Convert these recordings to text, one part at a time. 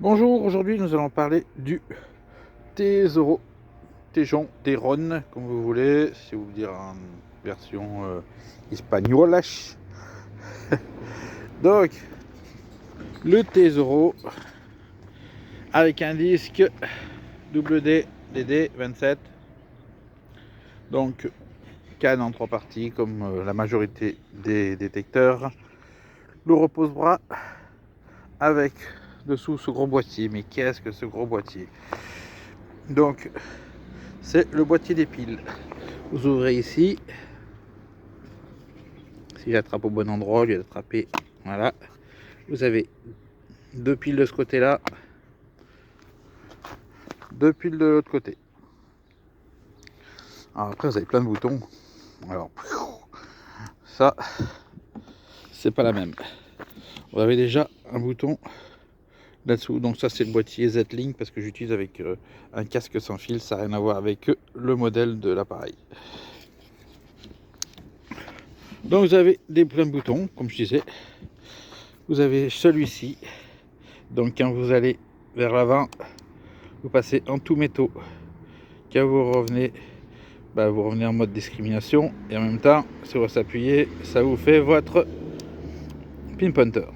Bonjour, aujourd'hui nous allons parler du Tesoro, Tejon, Teron, comme vous voulez, si vous voulez dire en version espagnole. Donc, le Tesoro avec un disque WD DD27, donc canne en 3 parties comme la majorité des détecteurs, le repose-bras avec dessous ce gros boîtier. Mais qu'est-ce que ce gros boîtier? Donc, c'est le boîtier des piles. Vous ouvrez ici. Si j'attrape au bon endroit, au lieu d'attraper, voilà. Vous avez 2 piles de ce côté-là, 2 piles de l'autre côté. Alors après, vous avez plein de boutons. Alors, ça, c'est pas la même. Vous avez déjà un bouton là-dessous. Donc ça, c'est le boîtier Z-Link parce que j'utilise avec un casque sans fil. Ça n'a rien à voir avec le modèle de l'appareil. Donc vous avez plein de boutons, comme je disais. Vous avez celui-ci. Donc quand vous allez vers l'avant, vous passez en tout métaux. Quand vous revenez, vous revenez en mode discrimination. Et en même temps, si vous s'appuyez, ça vous fait votre pinpointer.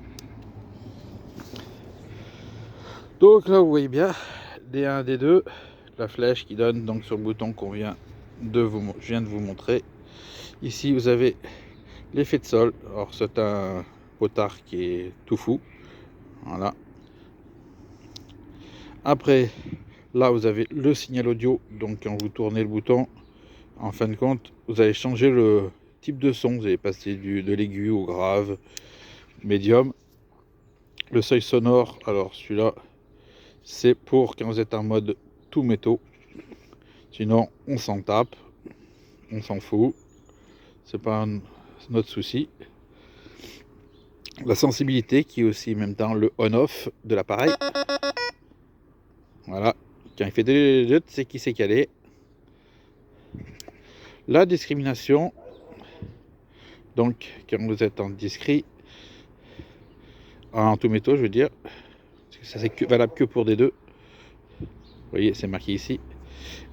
Donc là, vous voyez bien, D1, D2, la flèche qui donne donc sur le bouton qu'on vient je viens de vous montrer. Ici, vous avez l'effet de sol. Alors, c'est un potard qui est tout fou. Voilà. Après, là, vous avez le signal audio. Donc, quand vous tournez le bouton, en fin de compte, vous allez changer le type de son. Vous allez passer de l'aigu au grave, médium. Le seuil sonore, alors celui-là, c'est pour quand vous êtes en mode tout métaux. Sinon, on s'en tape, on s'en fout. C'est pas notre souci. La sensibilité qui est aussi en même temps le on-off de l'appareil. Voilà, quand il fait des c'est qui s'est calé. La discrimination, donc quand vous êtes en discret, en tout métaux, je veux dire, ça c'est valable que pour D2. Vous voyez, c'est marqué ici.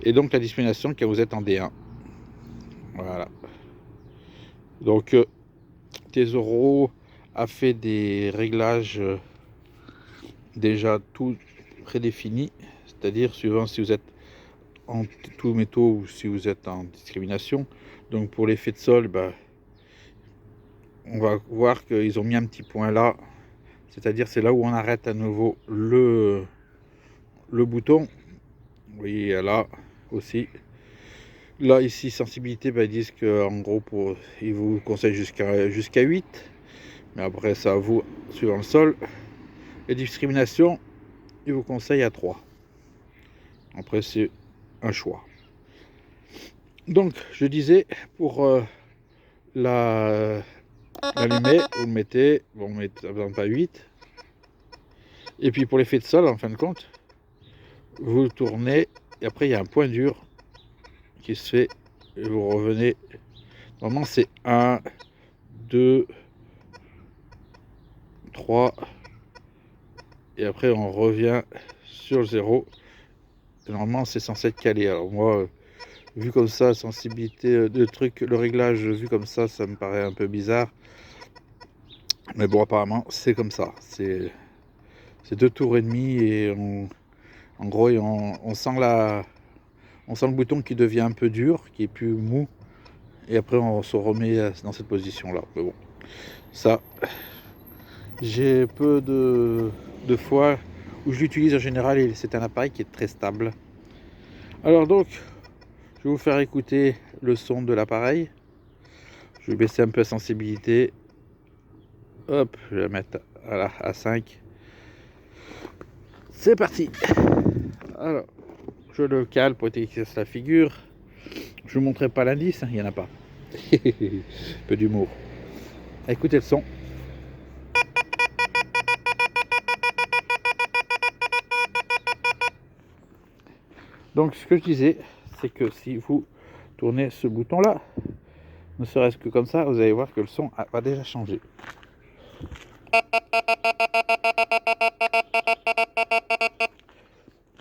Et donc la discrimination quand vous êtes en D1. Voilà. Donc Tesoro a fait des réglages déjà tout prédéfinis, c'est-à-dire suivant si vous êtes en tout métaux ou si vous êtes en discrimination. Donc pour l'effet de sol, on va voir qu'ils ont mis un petit point là, c'est-à-dire c'est là où on arrête à nouveau le bouton. Vous voyez là aussi. Là ici sensibilité, ils disent qu'en gros ils vous conseillent jusqu'à 8, mais après ça à vous suivant le sol. Les discriminations, ils vous conseillent à 3. Après c'est un choix. Donc je disais pour l'allumer, vous le mettez, bon, vous mettez pas 8. Et puis pour l'effet de sol, en fin de compte, vous le tournez et après il y a un point dur qui se fait et vous revenez. Normalement c'est 1, 2, 3 et après on revient sur le 0. Et normalement c'est censé être calé. Alors moi, vu comme ça, la sensibilité de truc, le réglage vu comme ça me paraît un peu bizarre. Mais bon, apparemment c'est comme ça. C'est 2 tours et demi et en gros on sent le bouton qui devient un peu dur, qui est plus mou, et après on se remet dans cette position là. Mais bon, ça, j'ai peu de fois où je l'utilise en général et c'est un appareil qui est très stable. Alors donc, je vais vous faire écouter le son de l'appareil. Je vais baisser un peu la sensibilité. Hop, je vais la mettre à 5. C'est parti. Alors, je le cale pour éviter qu'il se la figure. Je ne vous montrerai pas l'indice, il n'y en a pas. Un peu d'humour. Écoutez le son. Donc ce que je disais, c'est que si vous tournez ce bouton là, ne serait-ce que comme ça, vous allez voir que le son va déjà changer.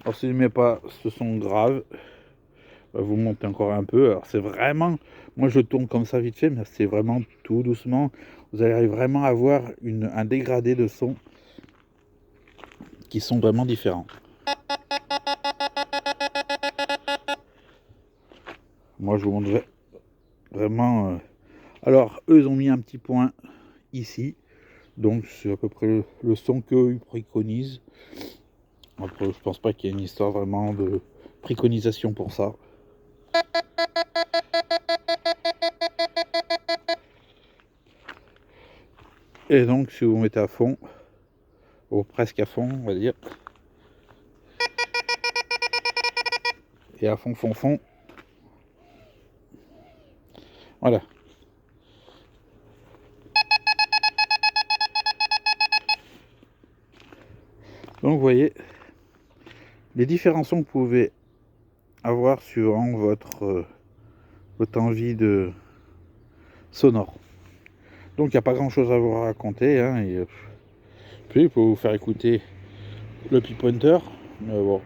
Alors si je ne mets pas ce son grave, vous montez encore un peu. Alors c'est vraiment, moi je tourne comme ça vite fait, mais c'est vraiment tout doucement. Vous allez vraiment avoir un dégradé de son qui sont vraiment différents. Moi je vous montrerai vraiment. Alors eux ils ont mis un petit point ici, donc c'est à peu près le son qu'eux ils préconisent. Après je pense pas qu'il y ait une histoire vraiment de préconisation pour ça. Et donc si vous mettez à fond, ou presque à fond on va dire, et à fond fond fond, voilà. Donc vous voyez les différents sons que vous pouvez avoir suivant votre envie de sonore. Donc il n'y a pas grand chose à vous raconter, hein, et puis il faut vous faire écouter le P-Pointer, mais bon,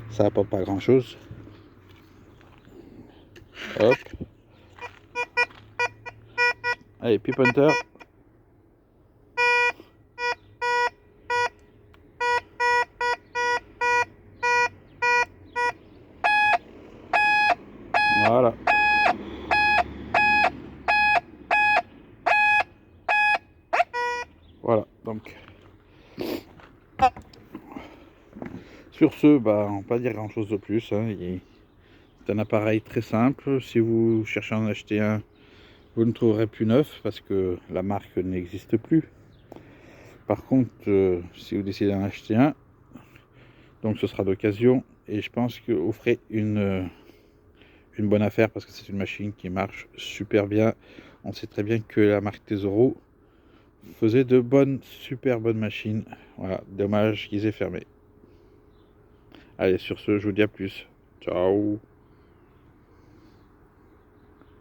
ça apporte pas grand chose. Hop. Allez, P-Pointer. Voilà. Voilà, donc sur ce, bah, on va pas dire grand chose de plus, hein. C'est un appareil très simple. Si vous cherchez à en acheter un, vous ne trouverez plus neuf parce que la marque n'existe plus. Par contre, si vous décidez d'en acheter un, donc ce sera d'occasion, et je pense que vous ferez une bonne affaire parce que c'est une machine qui marche super bien. On sait très bien que la marque Tesoro faisait de super bonnes machines. Voilà, dommage qu'ils aient fermé. Allez, sur ce, je vous dis à plus. Ciao.